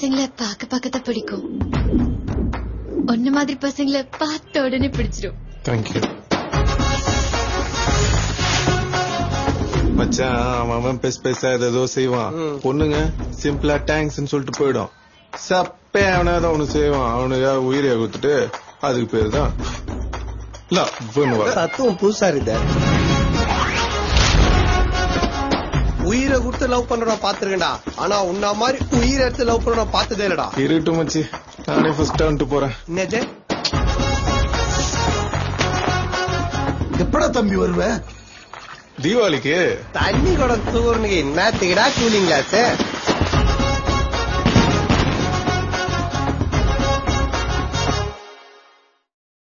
பசங்களை பார்க்கத்தான் பிடிக்கும். ஒன்ன மாதிரி பசங்களை பார்த்த உடனே பிடிச்சிடும். தேங்க்யூ மச்சான். அவன் பேச ஏதோ செய்வான். பொண்ணுங்க சிம்பிளா டேங்க்ஸ் சொல்லிட்டு போயிடும். சப்பே அவனாதான் அவனு செய்வான். அவனுக்கா உயிரை கொடுத்துட்டு அதுக்கு பேரு தான் தத்துவம் புதுசா இருந்த. உயிரை கொடுத்து லவ் பண்றோம் பாத்துருக்கா. ஆனா உன்ன மாதிரி உயிரை எடுத்து லவ் பண்றோம் பார்த்ததே இல்லடா. இருட்டு மச்சி, நானே ஃபர்ஸ்ட் வந்துட்டு போறேன். என்னது எப்படா தம்பி வருவேன்? தீபாவளிக்கு. தண்ணி கூட தூர்னுக்கு என்னத்துக்குடா கூலிங் கிளாஸ்?